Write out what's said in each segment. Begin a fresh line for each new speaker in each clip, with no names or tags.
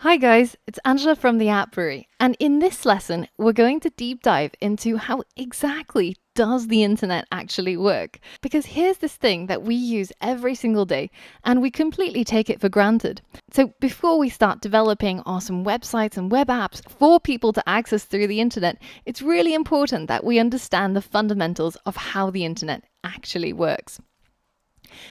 Hi guys, it's Angela from the App Brewery, and in this lesson, we're going to deep dive into how exactly does the internet actually work? Because here's this thing that we use every single day, and we completely take it for granted. So before we start developing awesome websites and web apps for people to access through the internet, it's really important that we understand the fundamentals of how the internet actually works.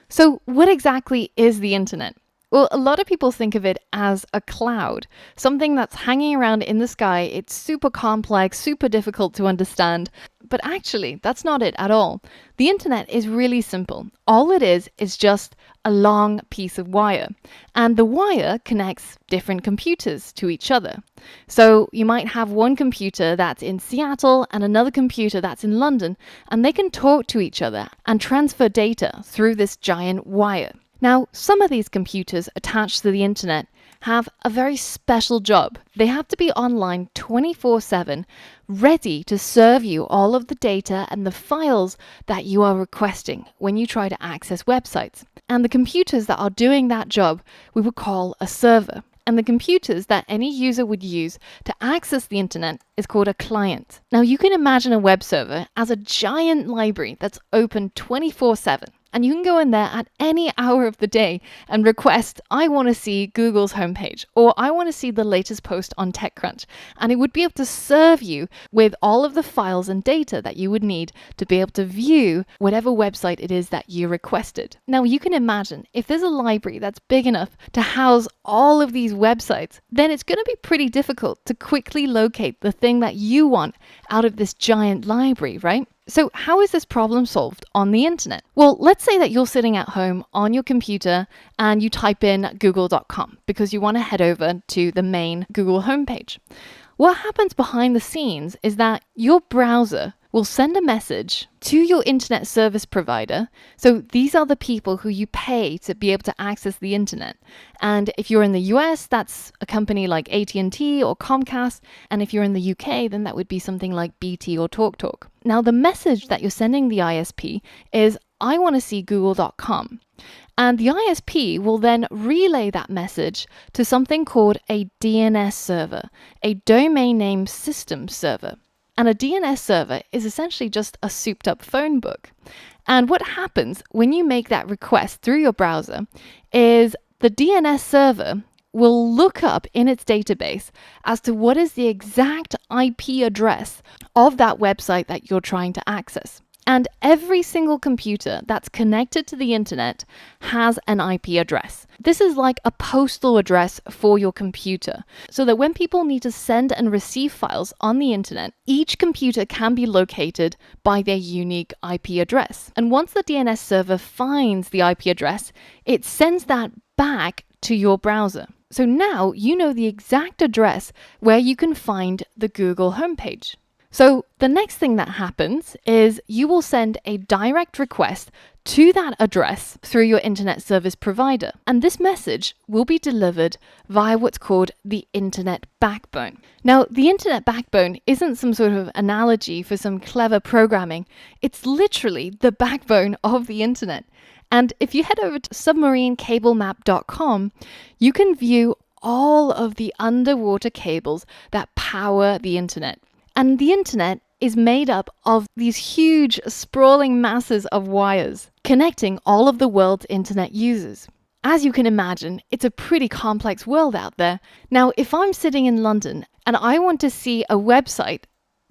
So what exactly is the internet? Well, a lot of people think of it as a cloud, something that's hanging around in the sky. It's super complex, super difficult to understand. But actually, that's not it at all. The internet is really simple. All it is just a long piece of wire. And the wire connects different computers to each other. So you might have one computer that's in Seattle and another computer that's in London, and they can talk to each other and transfer data through this giant wire. Now, some of these computers attached to the internet have a very special job. They have to be online 24/7, ready to serve you all of the data and the files that you are requesting when you try to access websites. And the computers that are doing that job, we would call a server. And the computers that any user would use to access the internet is called a client. Now, you can imagine a web server as a giant library that's open 24/7. And you can go in there at any hour of the day and request, I want to see Google's homepage, or I want to see the latest post on TechCrunch. And it would be able to serve you with all of the files and data that you would need to be able to view whatever website it is that you requested. Now, you can imagine if there's a library that's big enough to house all of these websites, then it's going to be pretty difficult to quickly locate the thing that you want out of this giant library, right? So how is this problem solved on the internet? Well, let's say that you're sitting at home on your computer and you type in google.com because you want to head over to the main Google homepage. What happens behind the scenes is that your browser will send a message to your internet service provider. So these are the people who you pay to be able to access the internet. And if you're in the US, that's a company like AT&T or Comcast. And if you're in the UK, then that would be something like BT or TalkTalk. Now, the message that you're sending the ISP is, I want to see google.com. And the ISP will then relay that message to something called a DNS server, a domain name system server. And a DNS server is essentially just a souped up phone book. And what happens when you make that request through your browser is the DNS server will look up in its database as to what is the exact IP address of that website that you're trying to access. And every single computer that's connected to the internet has an IP address. This is like a postal address for your computer, so that when people need to send and receive files on the internet, each computer can be located by their unique IP address. And once the DNS server finds the IP address, it sends that back to your browser. So now you know the exact address where you can find the Google homepage. So the next thing that happens is you will send a direct request to that address through your internet service provider. And this message will be delivered via what's called the internet backbone. Now, the internet backbone isn't some sort of analogy for some clever programming. It's literally the backbone of the internet. And if you head over to submarinecablemap.com, you can view all of the underwater cables that power the internet. And the internet is made up of these huge, sprawling masses of wires connecting all of the world's internet users. As you can imagine, it's a pretty complex world out there. Now, if I'm sitting in London and I want to see a website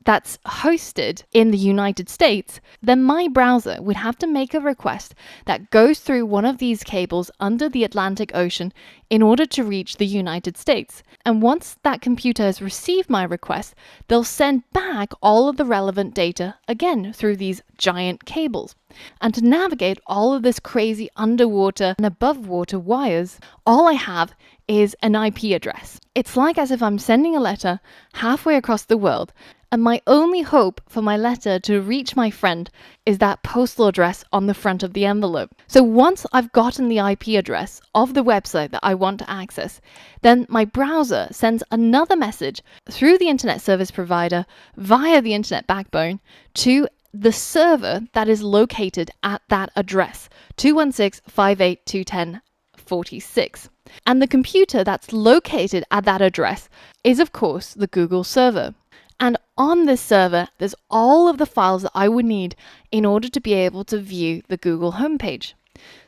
that's hosted in the United States, then my browser would have to make a request that goes through one of these cables under the Atlantic Ocean in order to reach the United States. And once that computer has received my request, they'll send back all of the relevant data again through these giant cables. And to navigate all of this crazy underwater and above water wires, all I have is an IP address. It's like as if I'm sending a letter halfway across the world, and my only hope for my letter to reach my friend is that postal address on the front of the envelope. So once I've gotten the IP address of the website that I want to access, then my browser sends another message through the internet service provider via the internet backbone to the server that is located at that address, 216.58210 210.210.46. And the computer that's located at that address is, of course, the Google server. And on this server, there's all of the files that I would need in order to be able to view the Google homepage.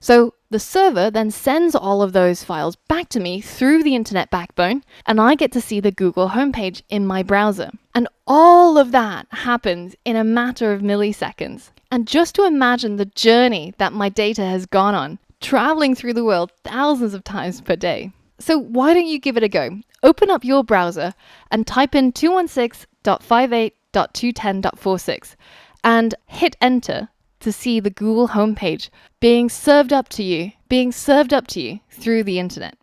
So the server then sends all of those files back to me through the internet backbone, and I get to see the Google homepage in my browser. And all of that happens in a matter of milliseconds. And just to imagine the journey that my data has gone on, traveling through the world thousands of times per day. So why don't you give it a go? Open up your browser and type in 216.58.210.46 and hit enter to see the Google homepage being served up to you through the internet.